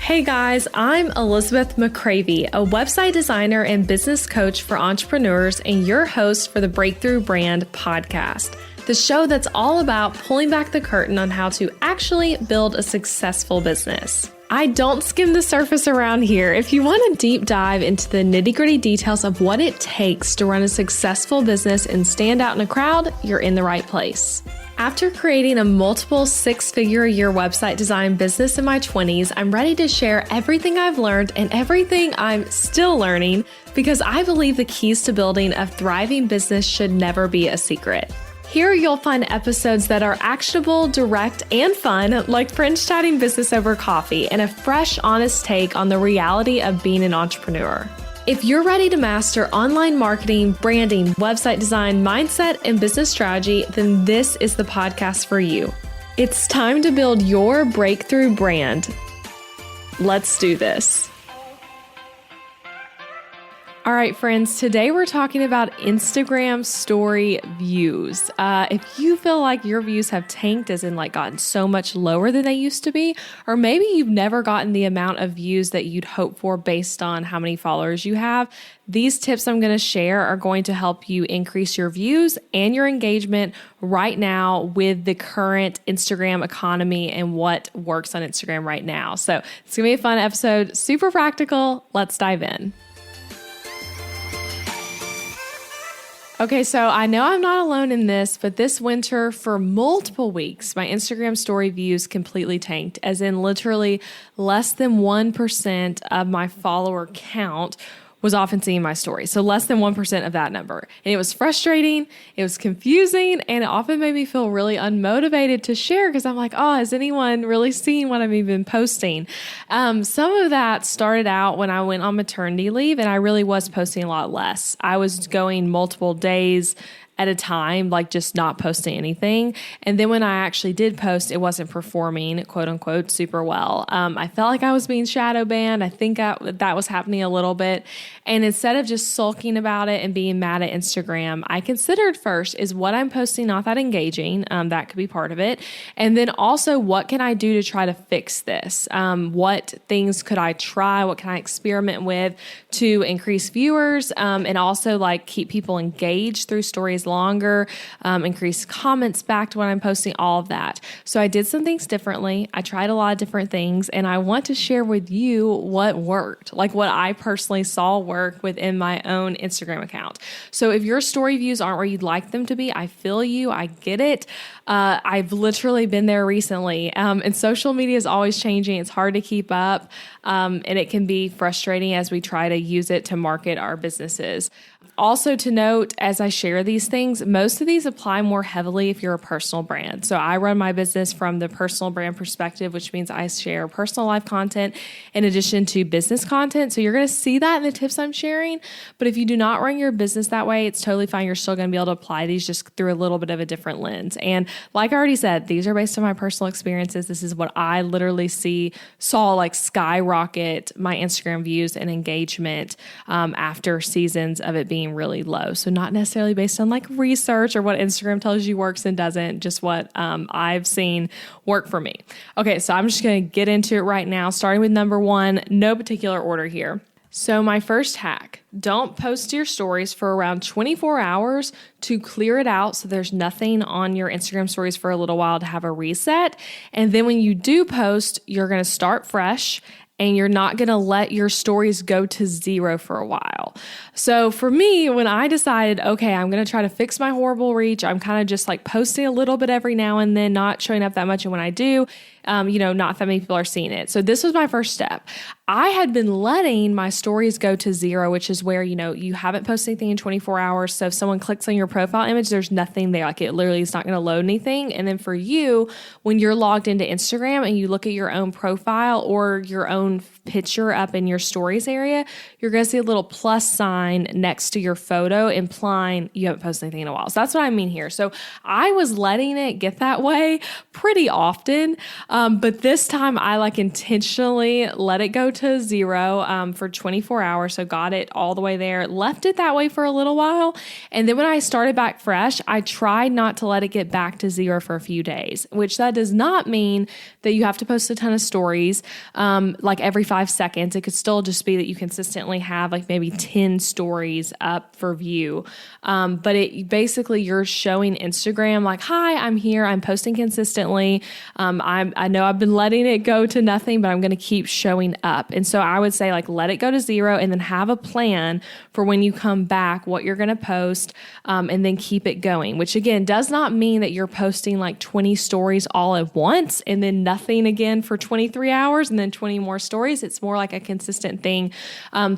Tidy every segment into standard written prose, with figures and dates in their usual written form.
Hey guys, I'm Elizabeth McCravey, a website designer and business coach for entrepreneurs and your host for the Breakthrough Brand podcast, the show that's all about pulling back the curtain on how to actually build a successful business. I don't skim the surface around here. If you want a deep dive into the nitty-gritty details of what it takes to run a successful business and stand out in a crowd, you're in the right place. After creating a multiple six-figure-a-year website design business in my 20s, I'm ready to share everything I've learned and everything I'm still learning because I believe the keys to building a thriving business should never be a secret. Here you'll find episodes that are actionable, direct, and fun, like friends chatting business over coffee, and a fresh, honest take on the reality of being an entrepreneur. If you're ready to master online marketing, branding, website design, mindset, and business strategy, then this is the podcast for you. It's time to build your breakthrough brand. Let's do this. All right, friends, today we're talking about Instagram story views. If you feel like your views have tanked, as in like gotten so much lower than they used to be, or maybe you've never gotten the amount of views that you'd hope for based on how many followers you have, these tips I'm going to share are going to help you increase your views and your engagement right now with the current Instagram economy and what works on Instagram right now. So it's going to be a fun episode, super practical. Let's dive in. Okay, so I know I'm not alone in this, but this winter for multiple weeks, my Instagram story views completely tanked, as in literally less than 1% of my follower count was often seeing my story. So less than 1% of that number. And it was frustrating, it was confusing, and it often made me feel really unmotivated to share because I'm like, oh, has anyone really seen what I've even posting? Some of that started out when I went on maternity leave and I really was posting a lot less. I was going multiple days at a time, like just not posting anything. And then when I actually did post, it wasn't performing, quote unquote, super well. I felt like I was being shadow banned. I think that was happening a little bit. And instead of just sulking about it and being mad at Instagram, I considered first, is what I'm posting not that engaging? That could be part of it. And then also, what can I do to try to fix this? What things could I try? What can I experiment with to increase viewers? And also like keep people engaged through stories longer, increase comments back to what I'm posting, all of that. So I did some things differently. I tried a lot of different things, and I want to share with you what worked, like what I personally saw work within my own Instagram account. So if your story views aren't where you'd like them to be, I feel you, I get it. I've literally been there recently, and social media is always changing. It's hard to keep up, and it can be frustrating as we try to use it to market our businesses. Also to note, as I share these things, most of these apply more heavily if you're a personal brand. So I run my business from the personal brand perspective, which means I share personal life content in addition to business content. So you're going to see that in the tips I'm sharing. But if you do not run your business that way, it's totally fine. You're still going to be able to apply these just through a little bit of a different lens. And like I already said, these are based on my personal experiences. This is what I literally saw like skyrocket my Instagram views and engagement after seasons of it being really low. So not necessarily based on like research or what Instagram tells you works and doesn't, just what I've seen work for me. Okay, so I'm just going to get into it right now, starting with number one, no particular order here. So my first hack, don't post your stories for around 24 hours to clear it out so there's nothing on your Instagram stories for a little while to have a reset. And then when you do post, you're going to start fresh and you're not going to let your stories go to zero for a while. So for me, when I decided, okay, I'm going to try to fix my horrible reach, I'm kind of just like posting a little bit every now and then, not showing up that much. And when I do, not that many people are seeing it. So this was my first step. I had been letting my stories go to zero, which is where, you haven't posted anything in 24 hours. So if someone clicks on your profile image, there's nothing there. Like it literally is not going to load anything. And then for you, when you're logged into Instagram and you look at your own profile or your own picture up in your stories area, you're going to see a little plus sign next to your photo implying you haven't posted anything in a while. So that's what I mean here. So I was letting it get that way pretty often. But this time I intentionally let it go to 0 for 24 hours. So got it all the way there, left it that way for a little while. And then when I started back fresh, I tried not to let it get back to 0 for a few days, which that does not mean that you have to post a ton of stories every 5 seconds. It could still just be that you consistently have maybe 10 stories up for view. But it basically, you're showing Instagram hi, I'm here, I'm posting consistently. I know I've been letting it go to nothing, but I'm going to keep showing up. And so I would say let it go to 0 and then have a plan for when you come back, what you're going to post, and then keep it going, which again, does not mean that you're posting 20 stories all at once and then nothing again for 23 hours and then 20 more stories. It's more like a consistent thing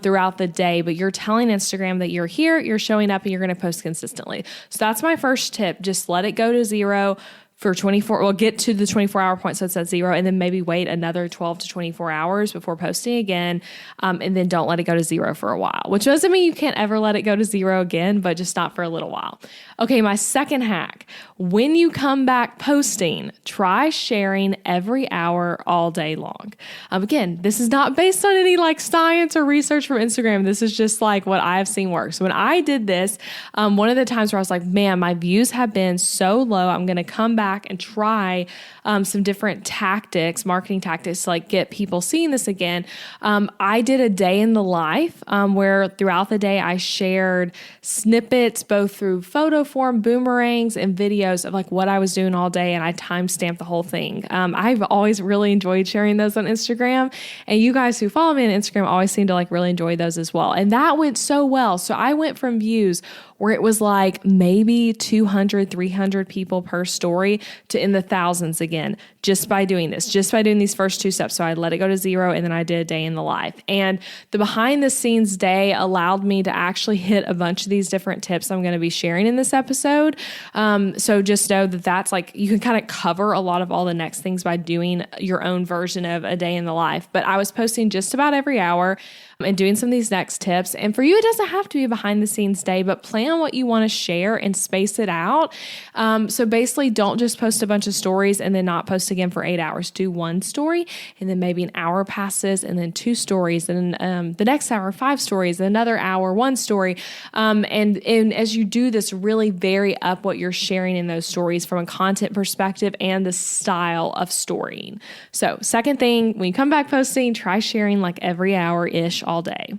throughout the day, but you're telling Instagram that you're here, you're showing up, and you're going to post consistently. So that's my first tip. Just let it go to 0 for 24, well, get to the 24-hour point so it's at 0, and then maybe wait another 12 to 24 hours before posting again, and then don't let it go to 0 for a while, which doesn't mean you can't ever let it go to 0 again, but just not for a little while. Okay, my second hack, when you come back posting, try sharing every hour all day long. Again, this is not based on any science or research from Instagram. This is just what I've seen work. So when I did this, one of the times where I was man, my views have been so low, I'm going to come back and try some different tactics, marketing tactics to get people seeing this again. I did a day in the life where throughout the day I shared snippets both through photo form, boomerangs, and videos of what I was doing all day, and I timestamped the whole thing. I've always really enjoyed sharing those on Instagram, and you guys who follow me on Instagram always seem to really enjoy those as well. And that went so well. So I went from views where it was maybe 200, 300 people per story to in the thousands again, just by doing this, just by doing these first 2 steps. So I let it go to 0 and then I did a day in the life. And the behind the scenes day allowed me to actually hit a bunch of these different tips I'm going to be sharing in this episode. So just know that that's you can kind of cover a lot of all the next things by doing your own version of a day in the life. But I was posting just about every hour and doing some of these next tips. And for you, it doesn't have to be a behind the scenes day, but plan what you want to share and space it out. So basically, don't just post a bunch of stories and then not post again for 8 hours. Do 1 story, and then maybe an hour passes, and then 2 stories, and the next hour, 5 stories, another hour, 1 story. And as you do this, really vary up what you're sharing in those stories from a content perspective and the style of storying. So second thing, when you come back posting, try sharing every hour-ish all day.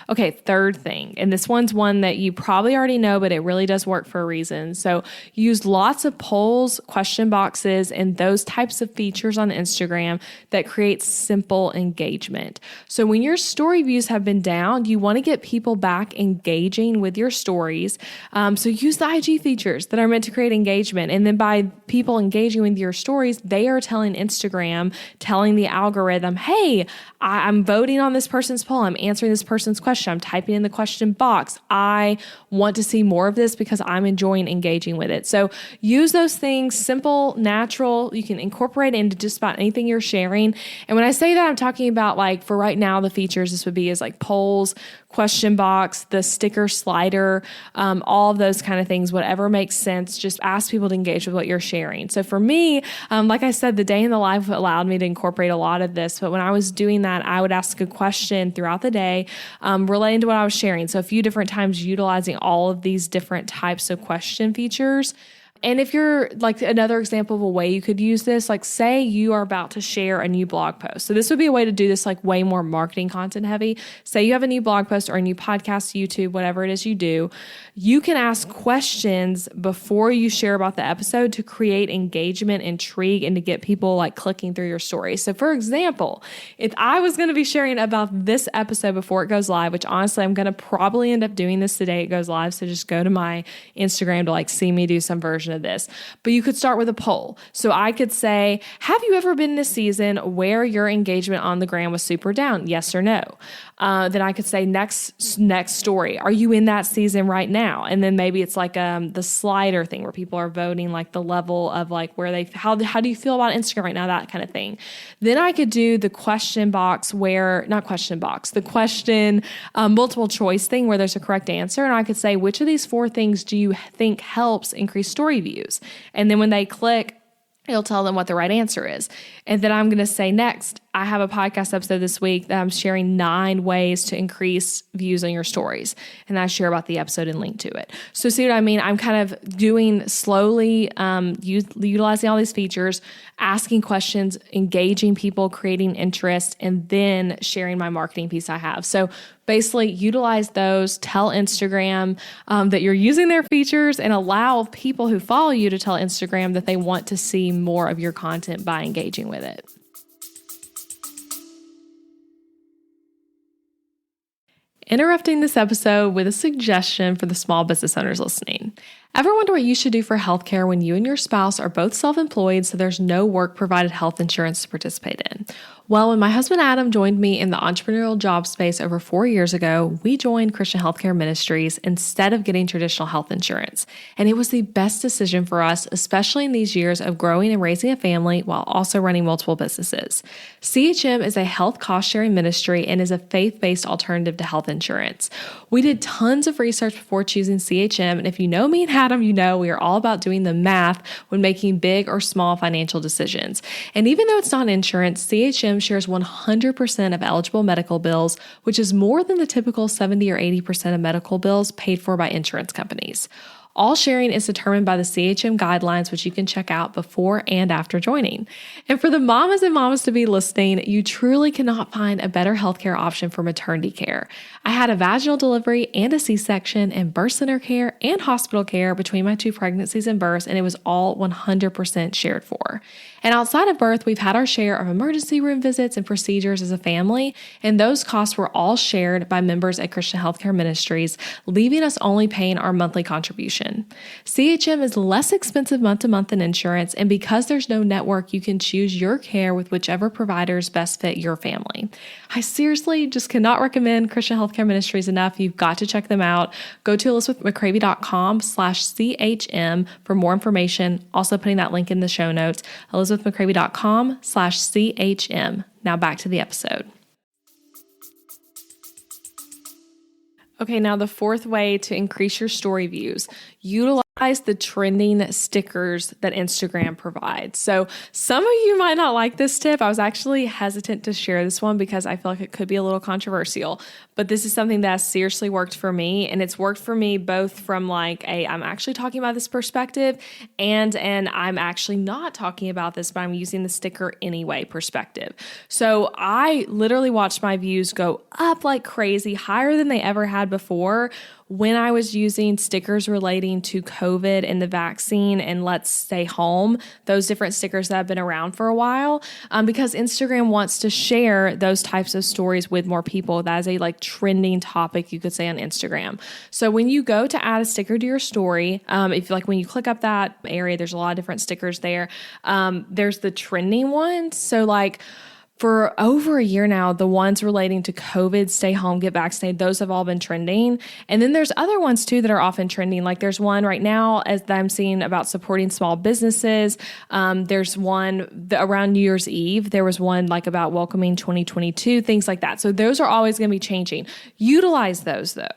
Okay, third thing, and this one's one that you probably already know, but it really does work for a reason. So use lots of polls, question boxes, and those types of features on Instagram that create simple engagement. So when your story views have been down, you want to get people back engaging with your stories. So use the IG features that are meant to create engagement. And then by people engaging with your stories, they are telling Instagram, telling the algorithm, hey, I'm voting on this person's poll. I'm answering this person's question. I'm typing in the question box. I want to see more of this because I'm enjoying engaging with it. So use those things, simple, natural. You can incorporate it into just about anything you're sharing. And when I say that, I'm talking about for right now, the features this would be is polls, question box, the sticker slider, all of those kind of things, whatever makes sense. Just ask people to engage with what you're sharing. So for me, like I said, the day in the life allowed me to incorporate a lot of this. But when I was doing that, I would ask a question throughout the day relating to what I was sharing. So a few different times utilizing all of these different types of question features. And if you're another example of a way you could use this, say you are about to share a new blog post. So this would be a way to do this way more marketing content heavy. Say you have a new blog post or a new podcast, YouTube, whatever it is you do. You can ask questions before you share about the episode to create engagement, intrigue, and to get people clicking through your story. So for example, if I was going to be sharing about this episode before it goes live, which honestly, I'm going to probably end up doing this the day it goes live. So just go to my Instagram to see me do some version version of this, but you could start with a poll. So I could say, have you ever been in a season where your engagement on the gram was super down? Yes or no? Then I could say next story. Are you in that season right now? And then maybe it's like the slider thing where people are voting like the level of like where they, how do you feel about Instagram right now? That kind of thing. Then I could do the question box the question multiple choice thing where there's a correct answer. And I could say, which of these 4 things do you think helps increase story views? And then when they click, it'll tell them what the right answer is. And then I'm going to say next, I have a podcast episode this week that I'm sharing 9 ways to increase views on your stories. And I share about the episode and link to it. So see what I mean? I'm kind of doing slowly, utilizing all these features, asking questions, engaging people, creating interest, and then sharing my marketing piece I have. So basically utilize those, tell Instagram that you're using their features, and allow people who follow you to tell Instagram that they want to see more of your content by engaging with it. Interrupting this episode with a suggestion for the small business owners listening. Ever wonder what you should do for healthcare when you and your spouse are both self-employed, so there's no work-provided health insurance to participate in? Well, when my husband Adam joined me in the entrepreneurial job space over 4 years ago, we joined Christian Healthcare Ministries instead of getting traditional health insurance. And it was the best decision for us, especially in these years of growing and raising a family while also running multiple businesses. CHM is a health cost-sharing ministry and is a faith-based alternative to health insurance. We did tons of research before choosing CHM, and if you know me and Adam, you know we are all about doing the math when making big or small financial decisions. And even though it's not insurance, CHM shares 100% of eligible medical bills, which is more than the typical 70 or 80% of medical bills paid for by insurance companies. All sharing is determined by the CHM guidelines, which you can check out before and after joining. And for the mamas and mamas to be listening, you truly cannot find a better healthcare option for maternity care. I had a vaginal delivery and a C-section and birth center care and hospital care between my 2 pregnancies and births, and it was all 100% shared for. And outside of birth, we've had our share of emergency room visits and procedures as a family, and those costs were all shared by members at Christian Healthcare Ministries, leaving us only paying our monthly contribution. CHM is less expensive month to month than insurance, and because there's no network, you can choose your care with whichever providers best fit your family. I seriously just cannot recommend Christian Healthcare Ministries enough. You've got to check them out. Go to elizabethmccravy.com/CHM for more information. Also putting that link in the show notes, elizabethmccravy.com/CHM. Now back to the episode. Okay, now the 4th way to increase your story views. Utilize the trending stickers that Instagram provides. So some of you might not like this tip. I was actually hesitant to share this one because I feel like it could be a little controversial, but this is something that seriously worked for me. And it's worked for me both from like I'm actually talking about this perspective and I'm actually not talking about this, but I'm using the sticker anyway perspective. So I literally watched my views go up like crazy, higher than they ever had before, when I was using stickers relating to COVID and the vaccine and let's stay home, those different stickers that have been around for a while, because Instagram wants to share those types of stories with more people. That is a like trending topic, you could say, on Instagram. So when you go to add a sticker to your story, if like when you click up that area, there's a lot of different stickers there. There's the trending ones. So like, for over a year now, the ones relating to COVID, stay home, get vaccinated, those have all been trending. And then there's other ones too that are often trending. Like there's one right now as I'm seeing about supporting small businesses. There's one around New Year's Eve. There was one like about welcoming 2022, things like that. So those are always going to be changing. Utilize those though.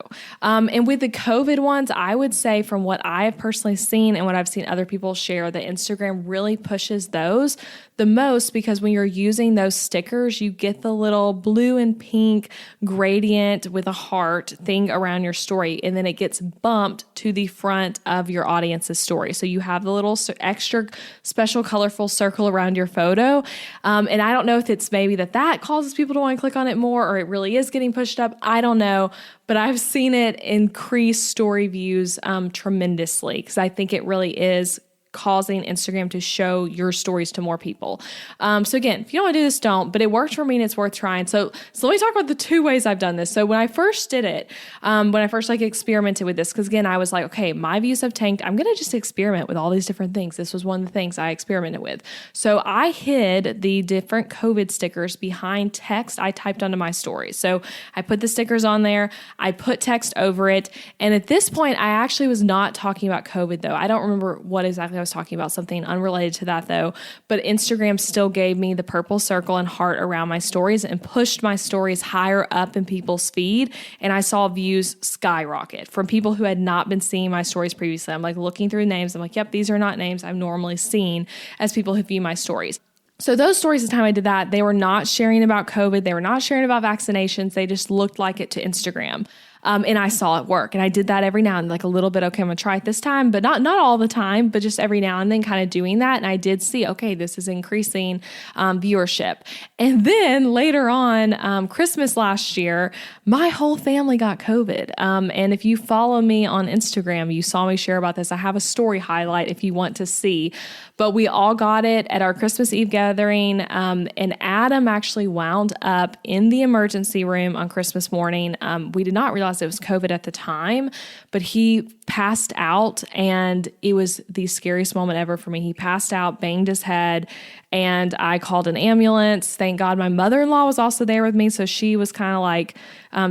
And with the COVID ones, I would say from what I have personally seen and what I've seen other people share, that Instagram really pushes those the most, because when you're using those stickers, you get the little blue and pink gradient with a heart thing around your story, and then it gets bumped to the front of your audience's story. So you have the little extra special colorful circle around your photo. And I don't know if it's maybe that causes people to want to click on it more, or it really is getting pushed up. I don't know. But I've seen it increase story views tremendously, because I think it really is causing Instagram to show your stories to more people. So again, if you don't want to do this, don't, but it worked for me and it's worth trying. So let me talk about the two ways I've done this. So when I first did it, when I first experimented with this, because again, I was like, okay, my views have tanked. I'm going to just experiment with all these different things. This was one of the things I experimented with. So I hid the different COVID stickers behind text I typed onto my stories. So I put the stickers on there, I put text over it. And at this point, I actually was not talking about COVID though. I don't remember what exactly I was talking about, something unrelated to that though. But Instagram still gave me the purple circle and heart around my stories and pushed my stories higher up in people's feed. And I saw views skyrocket from people who had not been seeing my stories previously. I'm like looking through names. I'm like, yep, these are not names I've normally seen as people who view my stories. So those stories, the time I did that, they were not sharing about COVID. They were not sharing about vaccinations. They just looked like it to Instagram. And I saw it work. And I did that every now and then, like a little bit. Okay, I'm going to try it this time, but not all the time, but just every now and then kind of doing that. And I did see, okay, this is increasing viewership. And then later on, Christmas last year, my whole family got COVID. And if you follow me on Instagram, you saw me share about this. I have a story highlight if you want to see. But we all got it at our Christmas Eve gathering. And Adam actually wound up in the emergency room on Christmas morning. We did not realize it was COVID at the time, but he passed out, and it was the scariest moment ever for me. He passed out, banged his head, and I called an ambulance. Thank God my mother-in-law was also there with me, so she was kind of like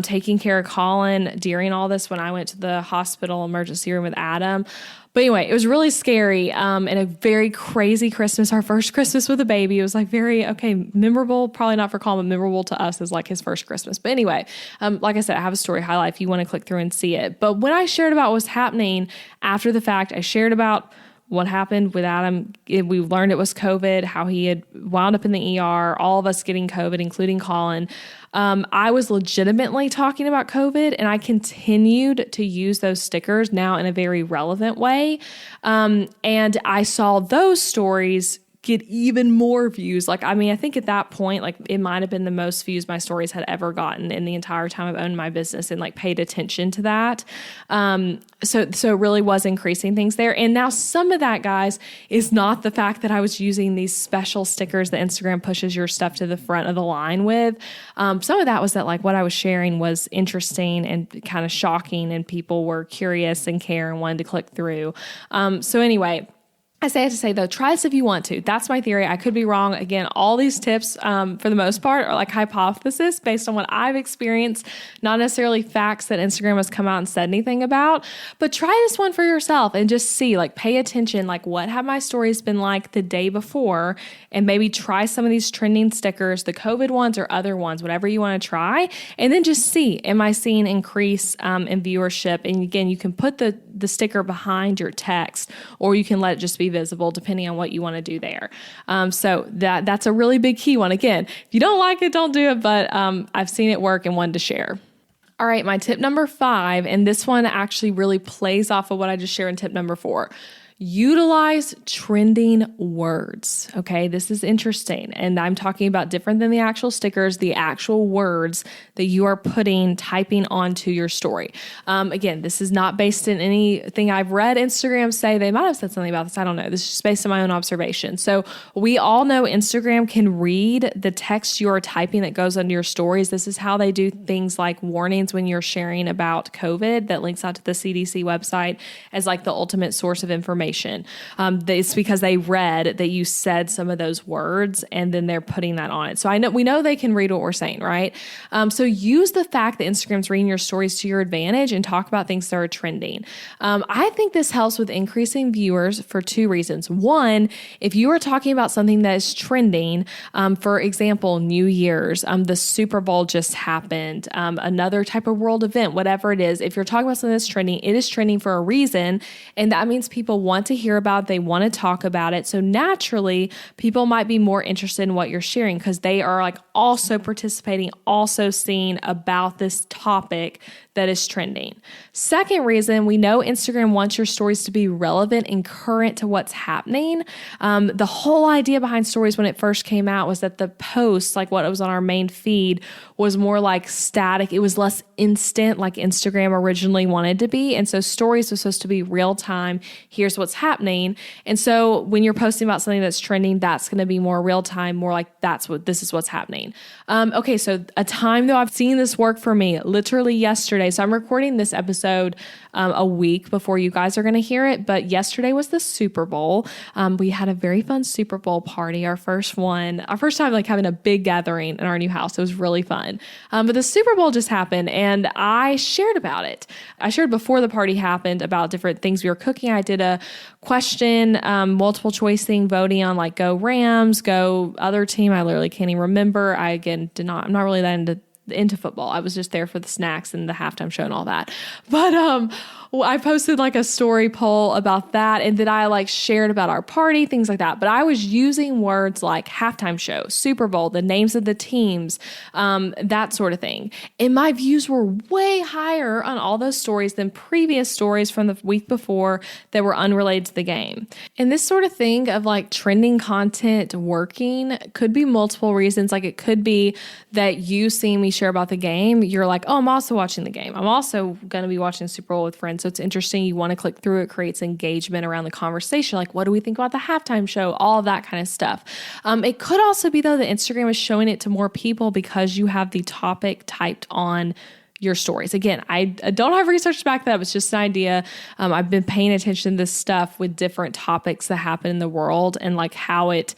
taking care of Colin during all this when I went to the hospital emergency room with Adam. But anyway, it was really scary and a very crazy Christmas, our first Christmas with a baby. It was like very, memorable, probably not for Colin, but memorable to us as like his first Christmas. But anyway, like I said, I have a story highlight if you want to click through and see it. But when I shared about what was happening after the fact, I shared about what happened with Adam. We learned it was COVID, how he had wound up in the ER, all of us getting COVID, including Colin. I was legitimately talking about COVID, and I continued to use those stickers now in a very relevant way. And I saw those stories get even more views. I think at that point, it might have been the most views my stories had ever gotten in the entire time I've owned my business, and paid attention to that. So it really was increasing things there. And now some of that, guys, is not the fact that I was using these special stickers that Instagram pushes your stuff to the front of the line with. Some of that was that what I was sharing was interesting and kind of shocking, and people were curious and care and wanted to click through. So anyway, I have to say though, try this if you want to. That's my theory. I could be wrong. Again, all these tips, for the most part, are hypothesis based on what I've experienced, not necessarily facts that Instagram has come out and said anything about. But try this one for yourself and just see, pay attention, what have my stories been like the day before, and maybe try some of these trending stickers, the COVID ones or other ones, whatever you want to try, and then just see, am I seeing increase in viewership? And again, you can put the sticker behind your text, or you can let it just be visible depending on what you want to do there. So that's a really big key one. Again, if you don't like it, don't do it, but I've seen it work and wanted to share. All right, my tip number 5, and this one actually really plays off of what I just shared in tip number 4. Utilize trending words. Okay, this is interesting. And I'm talking about different than the actual stickers, the actual words that you are typing onto your story. Again, this is not based in anything I've read Instagram say. They might have said something about this. I don't know. This is just based on my own observation. So we all know Instagram can read the text you are typing that goes under your stories. This is how they do things like warnings when you're sharing about COVID that links out to the CDC website as the ultimate source of information. It's because they read that you said some of those words, and then they're putting that on it. So we know they can read what we're saying, right? So use the fact that Instagram's reading your stories to your advantage and talk about things that are trending. I think this helps with increasing viewers for 2 reasons. One, if you are talking about something that is trending, for example, New Year's, the Super Bowl just happened, another type of world event, whatever it is, if you're talking about something that's trending, it is trending for a reason, and that means people want to hear about it, they want to talk about it. So naturally, people might be more interested in what you're sharing because they are also participating, also seeing about this topic that is trending. Second reason, we know Instagram wants your stories to be relevant and current to what's happening. The whole idea behind stories when it first came out was that the posts, like what was on our main feed, was more like static. It was less instant like Instagram originally wanted to be. And so stories was supposed to be real time. Here's what's happening. And so when you're posting about something that's trending, that's going to be more real time, more like this is what's happening. Okay, so a time though I've seen this work for me literally yesterday. So I'm recording this episode a week before you guys are going to hear it. But yesterday was the Super Bowl. We had a very fun Super Bowl party, our first time like having a big gathering in our new house. It was really fun. But the Super Bowl just happened and I shared about it. I shared before the party happened about different things we were cooking. I did a question, multiple choice thing, voting on like go Rams, go other team. I literally can't even remember. I'm not really that into football. I was just there for the snacks and the halftime show and all that. But I posted like a story poll about that, and then I like shared about our party, things like that. But I was using words like halftime show, Super Bowl, the names of the teams, that sort of thing. And my views were way higher on all those stories than previous stories from the week before that were unrelated to the game. And this sort of thing of like trending content working could be multiple reasons. Like it could be that you see me share about the game. You're like, oh, I'm also watching the game. I'm also going to be watching the Super Bowl with friends. So it's interesting. You want to click through. It creates engagement around the conversation. Like, what do we think about the halftime show? All of that kind of stuff. It could also be, though, that Instagram is showing it to more people because you have the topic typed on your stories. Again, I don't have research to back that up. It's just an idea. I've been paying attention to this stuff with different topics that happen in the world and like how it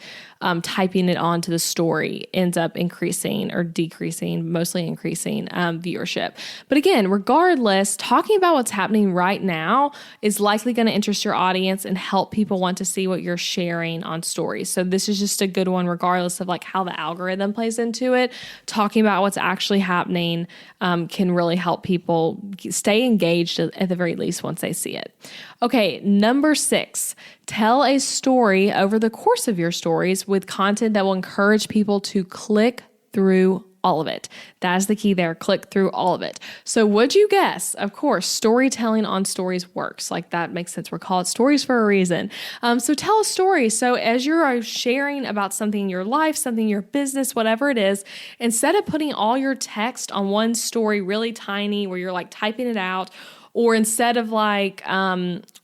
typing it onto the story ends up increasing or decreasing, mostly increasing viewership. But again, regardless, talking about what's happening right now is likely going to interest your audience and help people want to see what you're sharing on stories. So this is just a good one, regardless of like how the algorithm plays into it. Talking about what's actually happening can really help people stay engaged at the very least once they see it. Okay, number 6, tell a story over the course of your stories with content that will encourage people to click through all of it. That is the key there. Click through all of it. So would you guess, of course, storytelling on stories works. Like that makes sense. We're called stories for a reason. So tell a story. So as you're sharing about something in your life, something in your business, whatever it is, instead of putting all your text on one story really tiny where you're like typing it out, or instead of like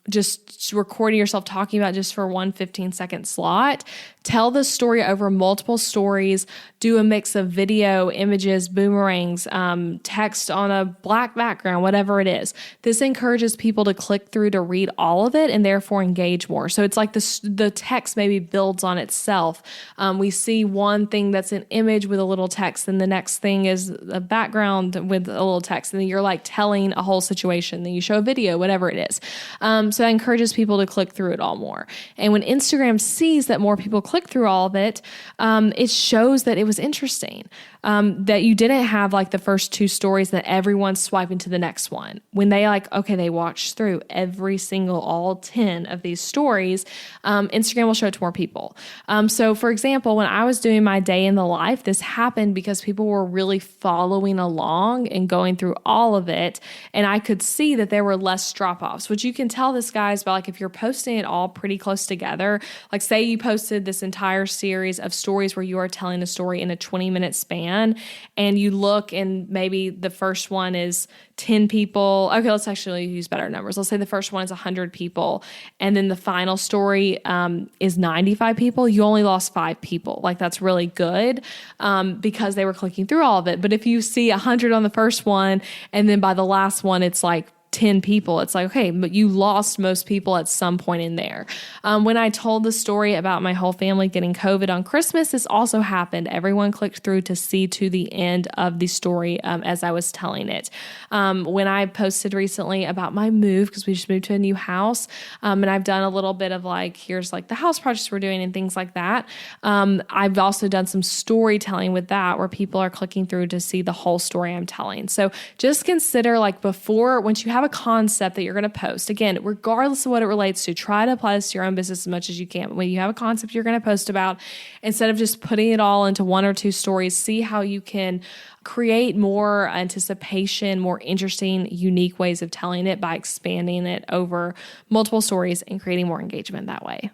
just recording yourself talking about just for one 15-second slot, tell the story over multiple stories, do a mix of video, images, boomerangs, text on a black background, whatever it is. This encourages people to click through to read all of it and therefore engage more. So it's like the text maybe builds on itself. We see one thing that's an image with a little text, and the next thing is a background with a little text, and then you're like telling a whole situation. Then you show a video, whatever it is. So that encourages people to click through it all more. And when Instagram sees that more people click through all of it, it shows that it was interesting, that you didn't have like the first 2 stories that everyone's swiping to the next one. When they they watched through all 10 of these stories, Instagram will show it to more people. So for example, when I was doing my day in the life, this happened because people were really following along and going through all of it. And I could see that there were less drop-offs, which you can tell this, guys, by like if you're posting it all pretty close together, like say you posted this entire series of stories where you are telling a story in a 20-minute span, and you look and maybe the first one is 10 people. Okay, let's actually use better numbers. Let's say the first one is 100 people, and then the final story is 95 people. You only lost 5 people. Like that's really good because they were clicking through all of it. But if you see 100 on the first one, and then by the last one, it's like 10 people, it's like, okay, but you lost most people at some point in there. When I told the story about my whole family getting COVID on Christmas, this also happened. Everyone clicked through to see to the end of the story as I was telling it. When I posted recently about my move, because we just moved to a new house, and I've done a little bit of like, here's like the house projects we're doing and things like that. I've also done some storytelling with that where people are clicking through to see the whole story I'm telling. So just consider like once you have a a concept that you're going to post, again, regardless of what it relates to, try to apply this to your own business as much as you can. When you have a concept you're going to post about, instead of just putting it all into 1 or 2 stories, see how you can create more anticipation, more interesting, unique ways of telling it by expanding it over multiple stories and creating more engagement that way.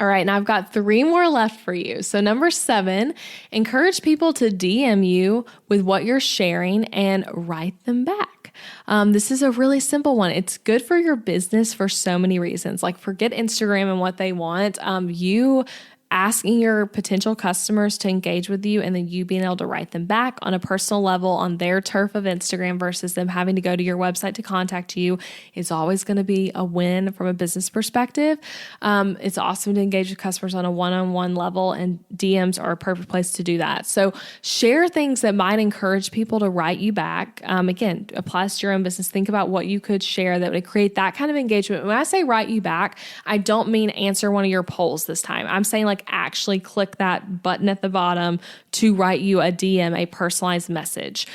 All right, and I've got 3 more left for you. So number 7, encourage people to DM you with what you're sharing and write them back. This is a really simple one. It's good for your business for so many reasons. Like, forget Instagram and what they want. You asking your potential customers to engage with you and then you being able to write them back on a personal level on their turf of Instagram versus them having to go to your website to contact you is always going to be a win from a business perspective. It's awesome to engage with customers on a one-on-one level, and DMs are a perfect place to do that. So share things that might encourage people to write you back. Again, applies to your own business. Think about what you could share that would create that kind of engagement. When I say write you back, I don't mean answer one of your polls this time. I'm saying like actually click that button at the bottom to write you a DM, a personalized message.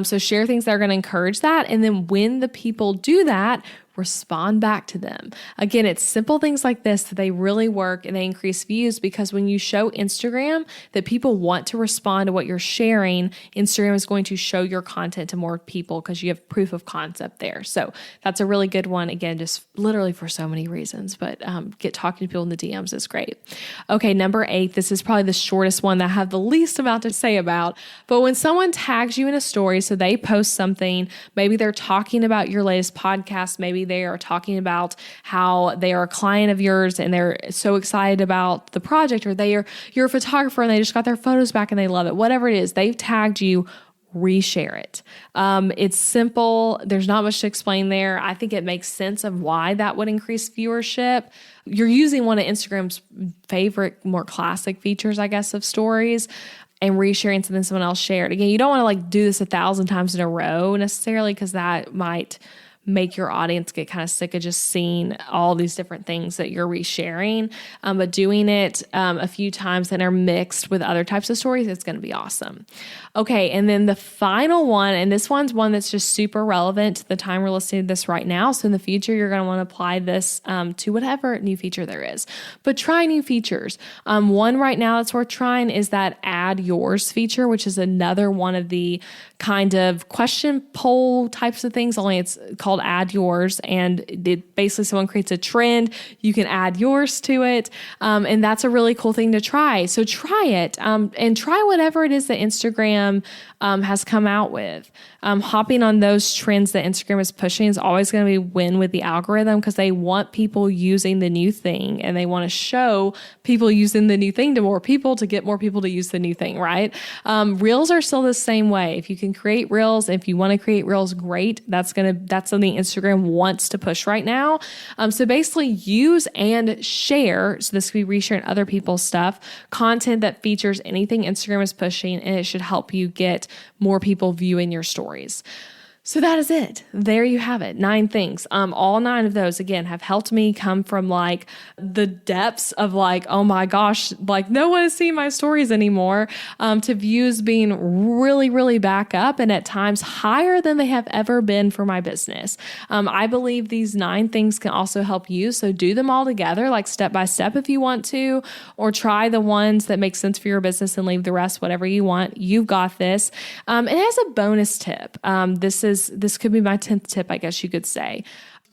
So share things that are going to encourage that. And then when the people do that, respond back to them. Again, it's simple things like this that they really work and they increase views, because when you show Instagram that people want to respond to what you're sharing, Instagram is going to show your content to more people because you have proof of concept there. So that's a really good one. Again, just literally for so many reasons, but get talking to people in the DMs is great. Okay, number 8, this is probably the shortest one that I have the least amount to say about, but when someone tags you in a story, so they post something, maybe they're talking about your latest podcast, maybe they are talking about how they are a client of yours and they're so excited about the project, or you're a photographer and they just got their photos back and they love it. Whatever it is, they've tagged you, reshare it. It's simple. There's not much to explain there. I think it makes sense of why that would increase viewership. You're using one of Instagram's favorite, more classic features, I guess, of stories, and resharing something someone else shared. Again, you don't want to like do this 1,000 times in a row necessarily, because that might make your audience get kind of sick of just seeing all these different things that you're resharing. But doing it a few times that are mixed with other types of stories, it's going to be awesome. Okay, and then the final one, and this one's one that's just super relevant to the time we're listening to this right now. So in the future, you're going to want to apply this to whatever new feature there is. But try new features. One right now that's worth trying is that Add Yours feature, which is another one of the kind of question poll types of things, only it's called Add Yours, and basically someone creates a trend, you can add yours to it, and that's a really cool thing to try. So try it, and try whatever it is that Instagram has come out with. Hopping on those trends that Instagram is pushing is always going to be win with the algorithm, because they want people using the new thing and they want to show people using the new thing to more people to get more people to use the new thing, right? Reels are still the same way. If you can create Reels, if you want to create Reels, great. That's something Instagram wants to push right now. So basically use and share. So this could be resharing other people's stuff, content that features anything Instagram is pushing, and it should help you get more people viewing your stories. So that is it. There you have it. 9 things. All 9 of those, again, have helped me come from like the depths of like, oh my gosh, like no one is seeing my stories anymore, to views being really, really back up and at times higher than they have ever been for my business. I believe these 9 things can also help you. So do them all together, like step by step if you want to, or try the ones that make sense for your business and leave the rest, whatever you want. You've got this. And as a bonus tip, this could be my 10th tip, I guess you could say.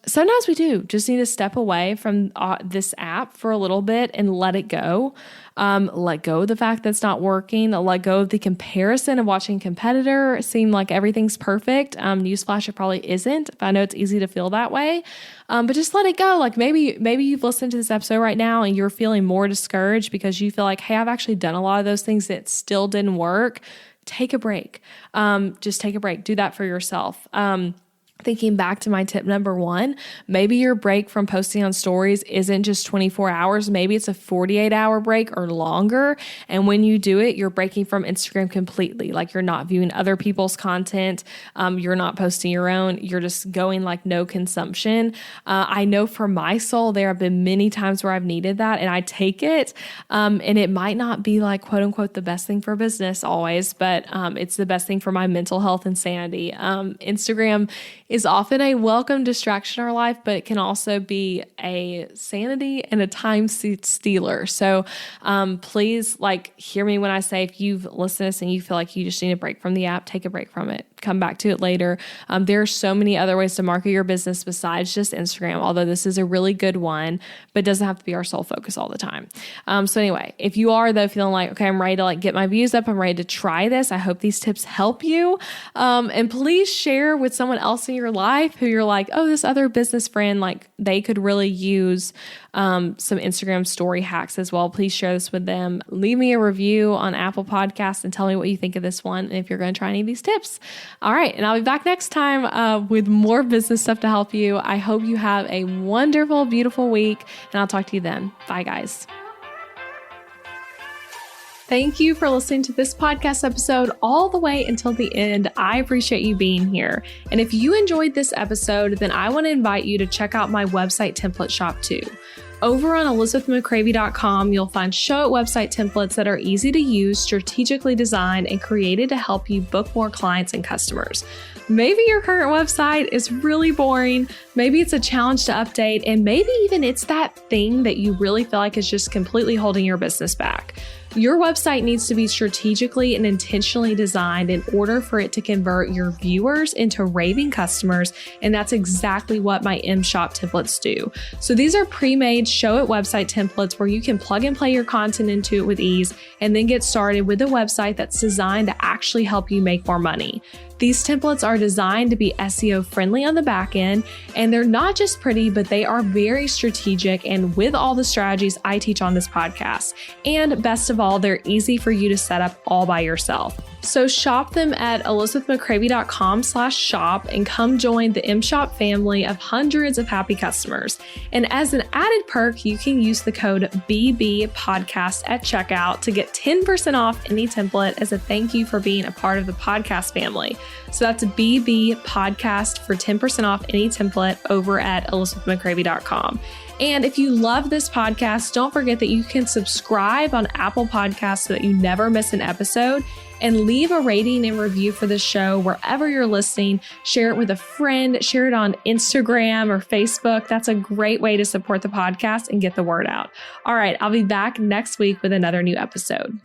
Sometimes we do just need to step away from this app for a little bit and let it go. Let go of the fact that it's not working. Let go of the comparison of watching a competitor seem like everything's perfect. Newsflash, it probably isn't. I know it's easy to feel that way. But just let it go. Like maybe you've listened to this episode right now and you're feeling more discouraged because you feel like, hey, I've actually done a lot of those things that still didn't work. Take a break. Just take a break. Do that for yourself. Thinking back to my tip number 1, maybe your break from posting on stories isn't just 24 hours. Maybe it's a 48-hour break or longer. And when you do it, you're breaking from Instagram completely. Like you're not viewing other people's content. You're not posting your own. You're just going like no consumption. I know for my soul, there have been many times where I've needed that and I take it. And it might not be like quote unquote the best thing for business always, but it's the best thing for my mental health and sanity. Instagram is often a welcome distraction in our life, but it can also be a sanity and a time stealer. So please hear me when I say, if you've listened to this and you feel like you just need a break from the app, take a break from it. Come back to it later. There are so many other ways to market your business besides just Instagram, although this is a really good one, but it doesn't have to be our sole focus all the time. So anyway, if you are though feeling like, okay, I'm ready to get my views up, I'm ready to try this, I hope these tips help you. And please share with someone else in your life who you're like, oh, this other business friend, they could really use some Instagram story hacks as well. Please share this with them. Leave me a review on Apple Podcasts and tell me what you think of this one and if you're going to try any of these tips. All right. And I'll be back next time with more business stuff to help you. I hope you have a wonderful, beautiful week, and I'll talk to you then. Bye, guys. Thank you for listening to this podcast episode all the way until the end. I appreciate you being here. And if you enjoyed this episode, then I want to invite you to check out my website template shop too. Over on ElizabethMcCravey.com, you'll find Showit website templates that are easy to use, strategically designed, and created to help you book more clients and customers. Maybe your current website is really boring. Maybe it's a challenge to update, and maybe even it's that thing that you really feel like is just completely holding your business back. Your website needs to be strategically and intentionally designed in order for it to convert your viewers into raving customers, and that's exactly what my M-Shop templates do. So these are pre-made Showit website templates where you can plug and play your content into it with ease and then get started with a website that's designed to actually help you make more money. These templates are designed to be SEO friendly on the back end, and they're not just pretty, but they are very strategic and with all the strategies I teach on this podcast. And best of all, they're easy for you to set up all by yourself. So shop them at ElizabethMcCravey.com/shop and come join the M-Shop family of hundreds of happy customers. And as an added perk, you can use the code BBPodcast at checkout to get 10% off any template as a thank you for being a part of the podcast family. So that's BB Podcast for 10% off any template over at ElizabethMcCravey.com. And if you love this podcast, don't forget that you can subscribe on Apple Podcasts so that you never miss an episode, and leave a rating and review for the show wherever you're listening. Share it with a friend, share it on Instagram or Facebook. That's a great way to support the podcast and get the word out. All right, I'll be back next week with another new episode.